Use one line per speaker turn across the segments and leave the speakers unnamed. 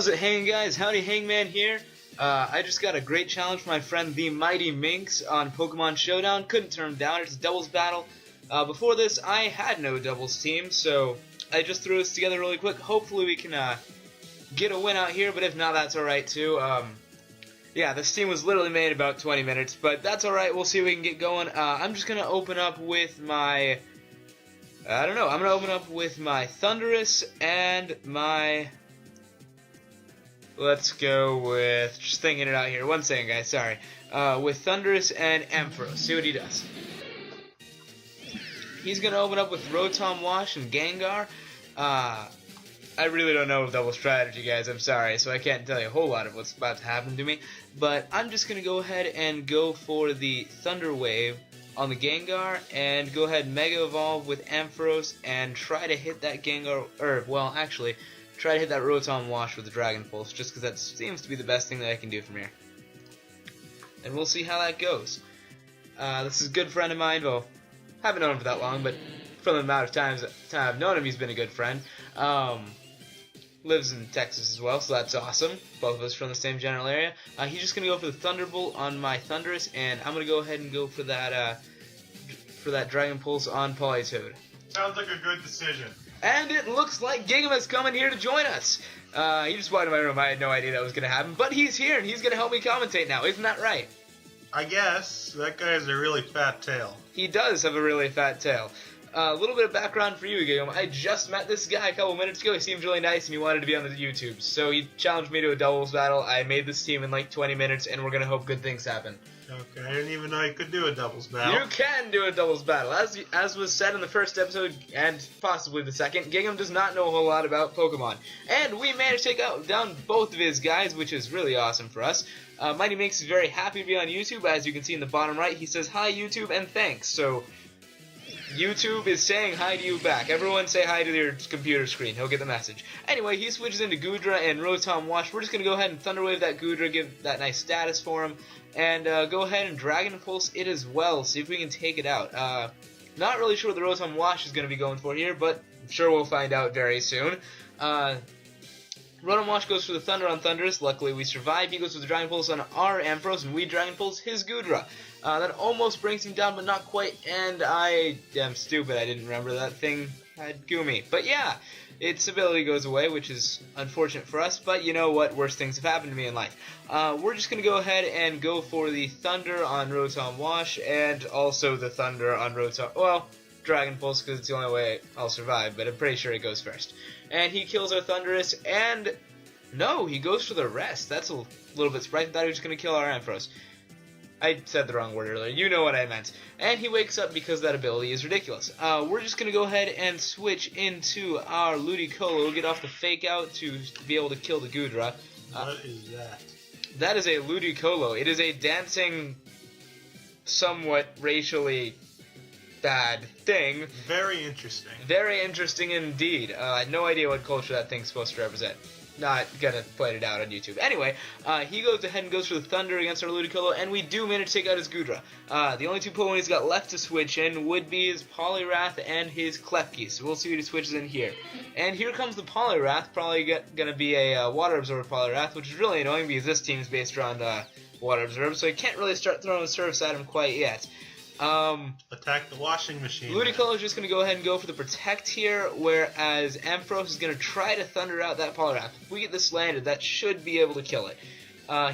How's it hanging, guys? Howdy, Hangman here. I just got a great challenge from my friend the Might Minx on Pokemon Showdown. Couldn't turn him down. It's a doubles battle. Before this, I had no doubles team, so I just threw this together really quick. Hopefully we can get a win out here, but if not, that's alright too. Yeah, this team was literally made about 20 minutes, but that's alright. We'll see if we can get going. I'm just going to open up with my... I don't know. I'm going to open up with my Thundurus and my... Let's go with... Just thinking it out here. One second, guys. Sorry. With Thundurus and Ampharos. See what he does. He's going to open up with Rotom Wash and Gengar. I really don't know double strategy, guys. I'm sorry. So I can't tell you a whole lot of what's about to happen to me. But I'm just going to go ahead and go for the Thunder Wave on the Gengar. And go ahead and Mega Evolve with Ampharos. And try to hit that Gengar... Or, well, actually... Try to hit that Rotom Wash with the Dragon Pulse, just because that seems to be the best thing that I can do from here. And we'll see how that goes. This is a good friend of mine. Well, haven't known him for that long, but from the amount of times I've known him, he's been a good friend. Lives in Texas as well, so that's awesome. Both of us from the same general area. He's just going to go for the Thunderbolt on my Thundurus, and I'm going to go ahead and go for that Dragon Pulse on Politoed.
Sounds like a good decision.
And it looks like Gigamet's coming here to join us. He just walked in my room. I had no idea that was going to happen. But he's here, and he's going to help me commentate now. Isn't that right?
I guess. That guy has a really fat tail.
He does have a really fat tail. A little bit of background for you, Gigam. I just met this guy a couple minutes ago. He seems really nice, and he wanted to be on the YouTube. So he challenged me to a doubles battle. I made this team in like 20 minutes, and we're going to hope good things happen.
Okay, I didn't even know you could do a doubles battle.
You can do a doubles battle. As was said in the first episode, and possibly the second, Gingham does not know a whole lot about Pokemon. And we managed to take down both of his guys, which is really awesome for us. Mighty Minx is very happy to be on YouTube. As you can see in the bottom right, he says, "Hi, YouTube, and thanks." So, YouTube is saying hi to you back. Everyone say hi to your computer screen. He'll get the message. Anyway, he switches into Goodra and Rotom Wash. We're just going to go ahead and Thunder Wave that Goodra, give that nice status for him. And go ahead and Dragon Pulse it as well. See if we can take it out. Not really sure what the Rotom Wash is going to be going for here, but I'm sure we'll find out very soon. Rotom Wash goes for the Thunder on Thundurus. Luckily, we survive. He goes with the Dragon Pulse on our Ampharos, and we Dragon Pulse his Goodra. That almost brings him down, but not quite. And I am stupid. I didn't remember that thing had Goomy. But yeah, its ability goes away, which is unfortunate for us. But you know what? Worse things have happened to me in life. We're just going to go ahead and go for the Thunder on Rotom Wash, and also the Thunder on Rotom... Well, Dragon Pulse, because it's the only way I'll survive, but I'm pretty sure it goes first. And he kills our Thundurus, and... No, he goes for the rest. That's a little bit surprising. I thought he was going to kill our Ampharos. I said the wrong word earlier. You know what I meant. And he wakes up because that ability is ridiculous. We're just going to go ahead and switch into our Ludicolo, get off the fake out to be able to kill the Goodra.
What is that?
That is a Ludicolo. It is a dancing, somewhat racially bad thing.
Very interesting.
Very interesting indeed. I had no idea what culture that thing's supposed to represent. Not gonna point it out on YouTube. Anyway, he goes ahead and goes for the Thunder against our Ludicolo, and we do manage to take out his Goodra. The only two Pokemon he's got left to switch in would be his Poliwrath and his Klefki, so we'll see what he switches in here. And here comes the Poliwrath, probably gonna be a Water Absorber Poliwrath, which is really annoying because this team is based around Water Absorber, so I can't really start throwing Surfs at him quite yet.
Attack the washing machine.
Ludicolo is just going to go ahead and go for the Protect here, whereas Ampharos is going to try to Thunder out that Poliwrath. If we get this landed, that should be able to kill it.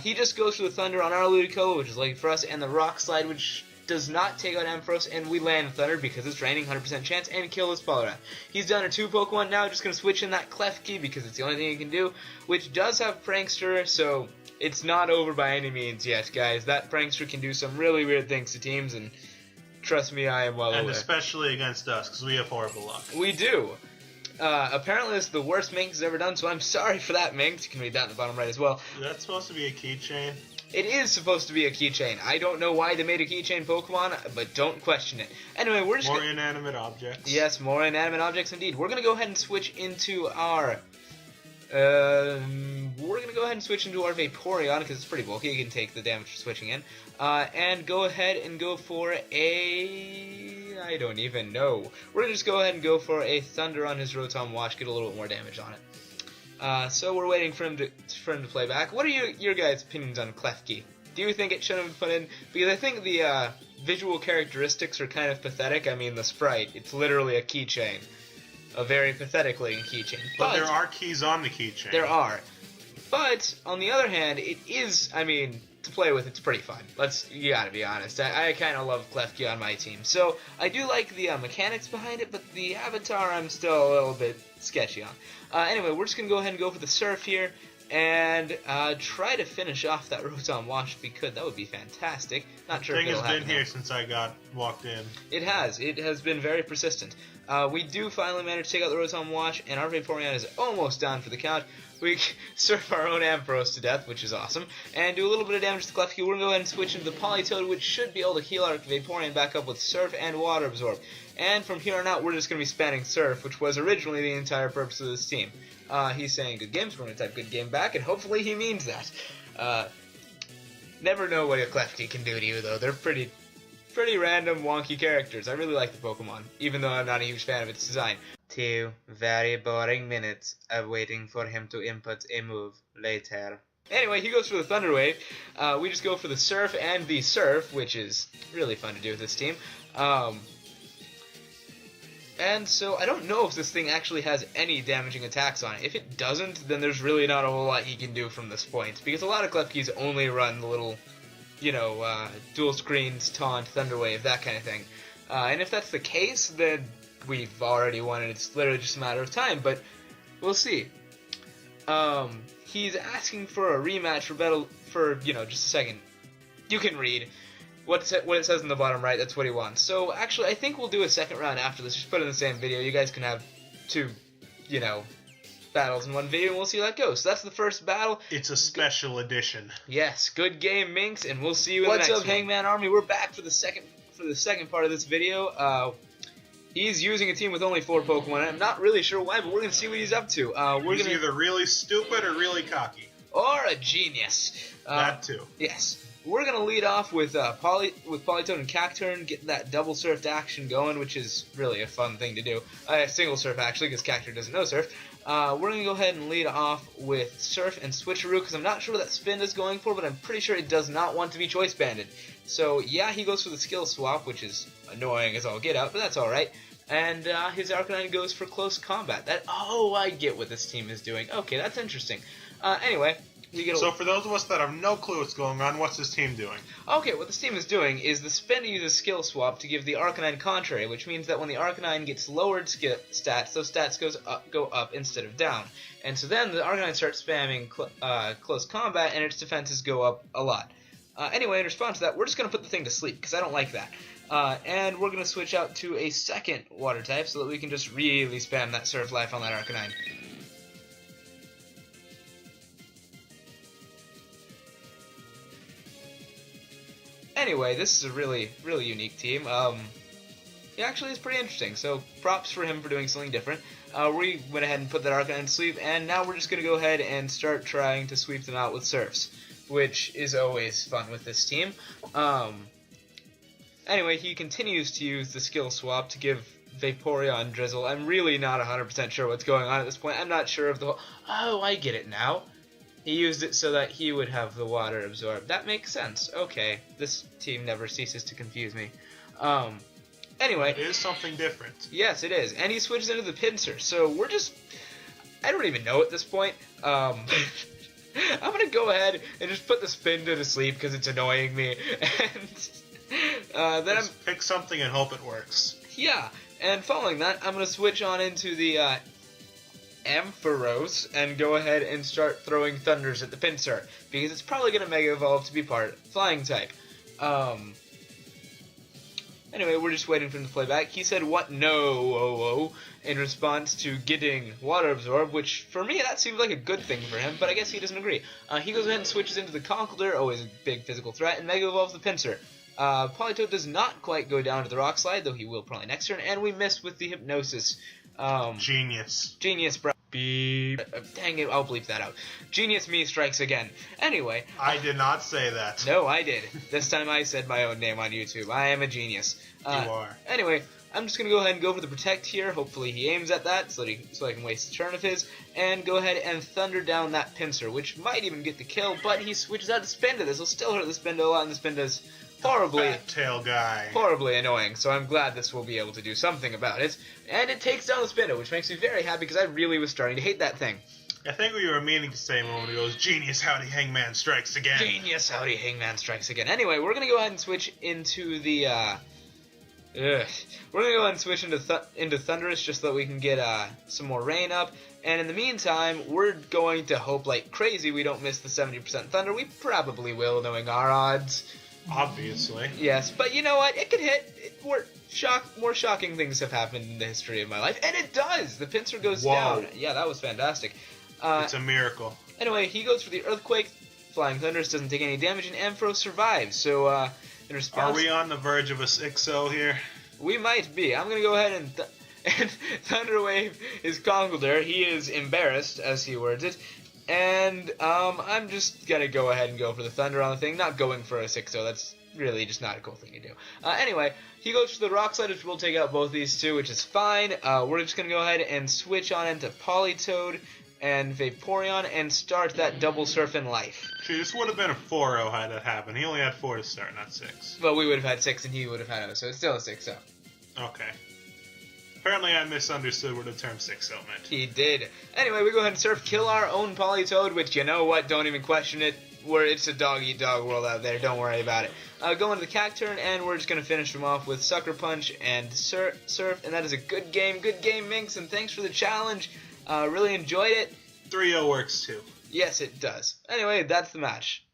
He just goes for the Thunder on our Ludicolo, which is lucky for us, and the Rock Slide, which does not take out Ampharos, and we land Thunder because it's raining, 100% chance, and kill this Poliwrath. He's down to 2 Pokemon now, just going to switch in that Klefki because it's the only thing he can do, which does have Prankster, so it's not over by any means yet, guys. That Prankster can do some really weird things to teams, and trust me, I am well aware.
And especially against us, because we have horrible luck.
We do. Apparently this is the worst Minx has ever done, so I'm sorry for that, Minx. You can read that in the bottom right as well.
Is that supposed to be a keychain?
It is supposed to be a keychain. I don't know why they made a keychain Pokemon, but don't question it. Anyway, we're just
more inanimate objects.
Yes, more inanimate objects indeed. We're going to go ahead and switch into our... we're going to go ahead and switch into our Vaporeon, because it's pretty bulky. You can take the damage for switching in. And go ahead and go for a... I don't even know. We're going to just go ahead and go for a Thunder on his Rotom Wash, get a little bit more damage on it. So we're waiting for him to play back. What are your guys' opinions on Klefki? Do you think it should have been put in? Because I think the visual characteristics are kind of pathetic. I mean, the sprite, it's literally a keychain. A very pathetic looking keychain.
But there are keys on the keychain.
There are. But, on the other hand, it is, I mean, to play with, it's pretty fun. You gotta be honest. I kind of love Klefki on my team. So, I do like the mechanics behind it, but the avatar I'm still a little bit sketchy on. Anyway, we're just gonna go ahead and go for the surf here, and try to finish off that Rotom Wash if we could. That would be fantastic. Not sure if it'll happen.
The thing has been here since I got walked in.
It has. It has been very persistent. We do finally manage to take out the Rotom Wash, and our Vaporeon is almost down for the count. We surf our own Ampharos to death, which is awesome, and do a little bit of damage to Klefki. We're going to go ahead and switch into the Politoed, which should be able to heal our Vaporeon back up with Surf and Water Absorb. And from here on out, we're just going to be spamming Surf, which was originally the entire purpose of this team. He's saying good games, we're going to type good game back, and hopefully he means that. Never know what a Klefki can do to you, though. They're pretty random, wonky characters. I really like the Pokemon, even though I'm not a huge fan of its design. 2 very boring minutes of waiting for him to input a move later. Anyway, he goes for the Thunder Wave. We just go for the Surf and the Surf, which is really fun to do with this team. And so I don't know if this thing actually has any damaging attacks on it. If it doesn't, then there's really not a whole lot he can do from this point, because a lot of Klefkis only run the little, dual screens, taunt, Thunder Wave, that kind of thing. And if that's the case, then we've already won, and it's literally just a matter of time, but we'll see. He's asking for a rematch for just a second. You can read what it says in the bottom right. That's what he wants. So, actually, I think we'll do a second round after this. Just put it in the same video. You guys can have 2, battles in one video, and we'll see how that goes. So that's the first battle.
It's a special edition.
Yes, good game, Minx, and we'll see you in the next one. What's up, Hangman Army? We're back for the second part of this video. He's using a team with only 4 Pokemon. I'm not really sure why, but we're going to see what he's up to.
He's either really stupid or really cocky.
Or a genius.
That too.
Yes. We're going to lead off with Politoed and Cacturn, getting that double surfed action going, which is really a fun thing to do. Single surf, actually, because Cacturn doesn't know surf. We're going to go ahead and lead off with Surf and Switcheroo, because I'm not sure what that spin is going for, but I'm pretty sure it does not want to be choice banded. So, yeah, he goes for the skill swap, which is annoying as all get out, but that's alright. And his Arcanine goes for close combat. I get what this team is doing. Okay, that's interesting. Anyway,
so for those of us that have no clue what's going on, what's this team doing?
Okay, what this team is doing is the spin uses skill swap to give the Arcanine contrary, which means that when the Arcanine gets lowered stats, those stats go up instead of down. And so then the Arcanine starts spamming close combat, and its defenses go up a lot. Anyway, in response to that, we're just going to put the thing to sleep, because I don't like that. And we're going to switch out to a second water type, so that we can just really spam that Surf Life on that Arcanine. Anyway, this is a really, really unique team. It actually is pretty interesting, so props for him for doing something different. We went ahead and put that Arcanine to sleep, and now we're just going to go ahead and start trying to sweep them out with Surfs, which is always fun with this team. Anyway, he continues to use the skill swap to give Vaporeon Drizzle. I'm really not 100% sure what's going on at this point. I'm not sure of the whole... Oh, I get it now. He used it so that he would have the water absorb. That makes sense. Okay, this team never ceases to confuse me. Anyway.
It is something different.
Yes, it is. And he switches into the Pinsir. So we're just... I don't even know at this point. I'm going to go ahead and just put the Spinda to sleep because it's annoying me. And then
just pick something and hope it works.
Yeah, and following that, I'm going to switch on into the Ampharos and go ahead and start throwing Thunders at the Pinsir, because it's probably going to Mega Evolve to be part Flying type. Anyway, we're just waiting for him to play back. He said, "What? No, in response to getting Water Absorb, which, for me, that seems like a good thing for him, but I guess he doesn't agree. He goes ahead and switches into the Conkeldurr, always a big physical threat, and Mega Evolves the Pinsir. Politoed does not quite go down to the Rock Slide, though he will probably next turn, and we miss with the Hypnosis.
Genius.
Genius, bro. Beep. Dang it, I'll bleep that out. Genius me strikes again. Anyway.
I did not say that.
No, I did. This time I said my own name on YouTube. I am a genius.
You are.
Anyway, I'm just going to go ahead and go for the Protect here. Hopefully he aims at that so I can waste a turn of his. And go ahead and Thunder down that Pincer, which might even get the kill, but he switches out to Spinda. This will still hurt the Spinda a lot, and the Spinda's horribly annoying. So I'm glad this will be able to do something about it. And it takes down the Spinda, which makes me very happy because I really was starting to hate that thing.
I think what you were meaning to say a moment ago is Genius Howdy Hangman strikes again.
Genius Howdy Hangman strikes again. Anyway, we're going to go ahead and switch into the... We're going to go ahead and switch into Thunderous just so that we can get some more rain up. And in the meantime, we're going to hope like crazy we don't miss the 70% Thunder. We probably will, knowing our odds.
Obviously.
Yes, but you know what? It could hit. More shocking things have happened in the history of my life. And it does! The Pincer goes down. Yeah, that was fantastic.
It's a miracle.
Anyway, he goes for the Earthquake. Flying Thunderous doesn't take any damage, and Ampharos survives. So, in response...
Are we on the verge of a 6-0 here?
We might be. I'm going to go ahead and Thunder Wave is Conkeldurr. He is embarrassed, as he words it. And I'm just going to go ahead and go for the Thunder on the thing. Not going for a 6-0. That's really just not a cool thing to do. Anyway, he goes for the Rock Slide, which will take out both these two, which is fine. We're just going to go ahead and switch on into Politoed and Vaporeon and start that double surf in life.
See, this would have been a 4-0 had that happened. He only had 4 to start, not 6.
But we would have had 6 and he would have had 0, so it's still a 6-0.
Okay. Apparently I misunderstood what the term 6-0 meant.
He did. Anyway, we go ahead and surf, kill our own Politoed, which, you know what, don't even question it. It's a dog-eat-dog world out there, don't worry about it. Go into the Cacturn, and we're just going to finish him off with Sucker Punch and Surf, and that is a good game, Minx, and thanks for the challenge. Really enjoyed it.
3-0 works too.
Yes, it does. Anyway, that's the match.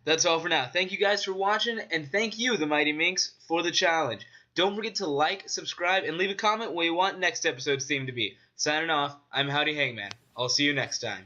That's all for now. Thank you guys for watching, and thank you, the Mighty Minx, for the challenge. Don't forget to like, subscribe, and leave a comment what you want next episode's theme to be. Signing off, I'm Howdy Hangman. I'll see you next time.